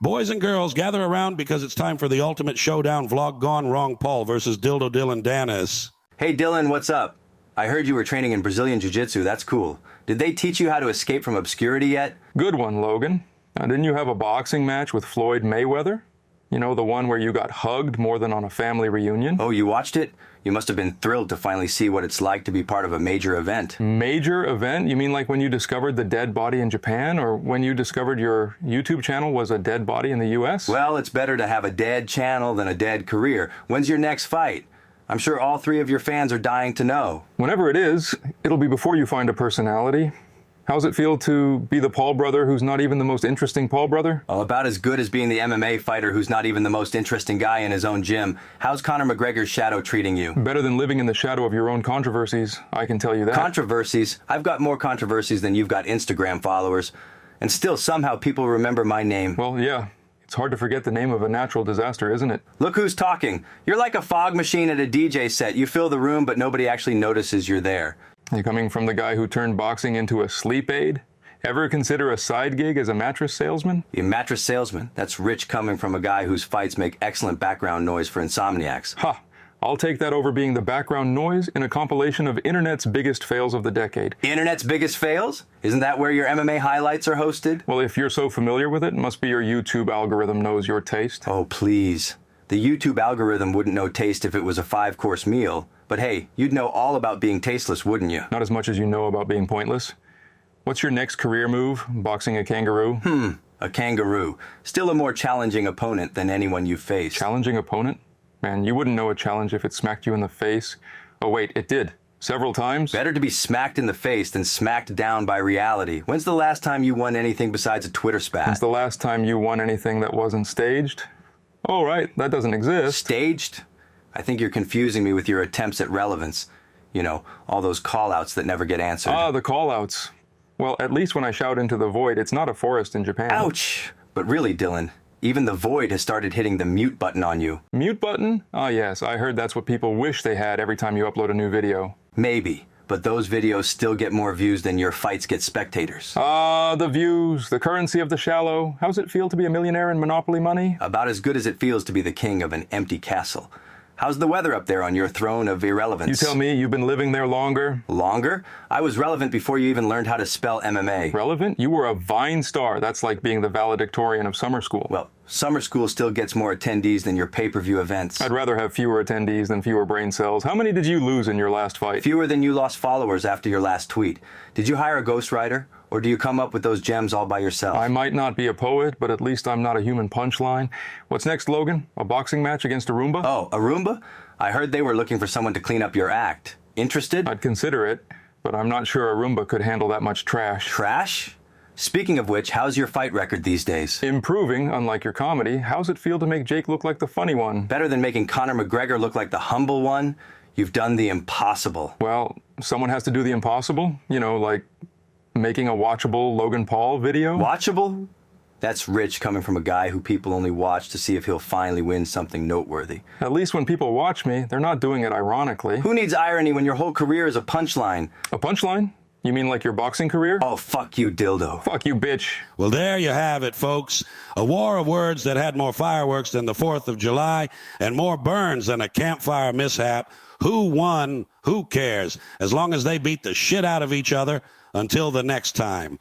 Boys and girls, gather around because it's time for the ultimate showdown vlog gone wrong Paul versus Dillon Danis. Hey Dylan, what's up? I heard you were training in Brazilian Jiu-Jitsu. That's cool. Did they teach you how to escape from obscurity yet? Good one, Logan. Didn't you have a boxing match with Floyd Mayweather? You know, the one where you got hugged more than on a family reunion? Oh, you watched it? You must have been thrilled to finally see what it's like to be part of a major event. Major event? You mean like when you discovered the dead body in Japan, or when you discovered your YouTube channel was a dead body in the US? Well, it's better to have a dead channel than a dead career. When's your next fight? I'm sure all three of your fans are dying to know. Whenever it is, it'll be before you find a personality. How's it feel to be the Paul brother who's not even the most interesting Paul brother? Oh, about as good as being the MMA fighter who's not even the most interesting guy in his own gym. How's Conor McGregor's shadow treating you? Better than living in the shadow of your own controversies, I can tell you that. Controversies? I've got more controversies than you've got Instagram followers. And still somehow people remember my name. Well, yeah. It's hard to forget the name of a natural disaster, isn't it? Look who's talking. You're like a fog machine at a DJ set. You fill the room, but nobody actually notices you're there. You coming from the guy who turned boxing into a sleep aid? Ever consider a side gig as a mattress salesman? A mattress salesman? That's rich coming from a guy whose fights make excellent background noise for insomniacs. Ha! I'll take that over being the background noise in a compilation of Internet's biggest fails of the decade. Internet's biggest fails? Isn't that where your MMA highlights are hosted? Well, if you're so familiar with it, it must be your YouTube algorithm knows your taste. Oh, please. The YouTube algorithm wouldn't know taste if it was a 5-course meal. But hey, you'd know all about being tasteless, wouldn't you? Not as much as you know about being pointless. What's your next career move? Boxing a kangaroo? A kangaroo. Still a more challenging opponent than anyone you've faced. Challenging opponent? Man, you wouldn't know a challenge if it smacked you in the face. Oh wait, it did. Several times? Better to be smacked in the face than smacked down by reality. When's the last time you won anything besides a Twitter spat? When's the last time you won anything that wasn't staged? Oh right, that doesn't exist. Staged? I think you're confusing me with your attempts at relevance. You know, all those call-outs that never get answered. Ah, the call-outs. Well, at least when I shout into the void, it's not a forest in Japan. Ouch! But really, Dylan, even the void has started hitting the mute button on you. Mute button? Ah, yes, I heard that's what people wish they had every time you upload a new video. Maybe, but those videos still get more views than your fights get spectators. Ah, the views, the currency of the shallow. How's it feel to be a millionaire in Monopoly money? About as good as it feels to be the king of an empty castle. How's the weather up there on your throne of irrelevance? You tell me you've been living there longer? Longer? I was relevant before you even learned how to spell MMA. Relevant? You were a Vine star. That's like being the valedictorian of summer school. Well, summer school still gets more attendees than your pay-per-view events. I'd rather have fewer attendees than fewer brain cells. How many did you lose in your last fight? Fewer than you lost followers after your last tweet. Did you hire a ghostwriter? Or do you come up with those gems all by yourself? I might not be a poet, but at least I'm not a human punchline. What's next, Logan? A boxing match against a Roomba? Oh, a Roomba? I heard they were looking for someone to clean up your act. Interested? I'd consider it, but I'm not sure a Roomba could handle that much trash. Trash? Speaking of which, how's your fight record these days? Improving, unlike your comedy. How's it feel to make Jake look like the funny one? Better than making Conor McGregor look like the humble one? You've done the impossible. Well, someone has to do the impossible. You know, like making a watchable Logan Paul video. Watchable? That's rich coming from a guy who people only watch to see if he'll finally win something noteworthy. At least when people watch me, they're not doing it ironically. Who needs irony when your whole career is a punchline? A punchline? You mean like your boxing career? Oh, fuck you, dildo. Fuck you, bitch. Well, there you have it, folks. A war of words that had more fireworks than the 4th of July and more burns than a campfire mishap. Who won? Who cares? As long as they beat the shit out of each other until the next time.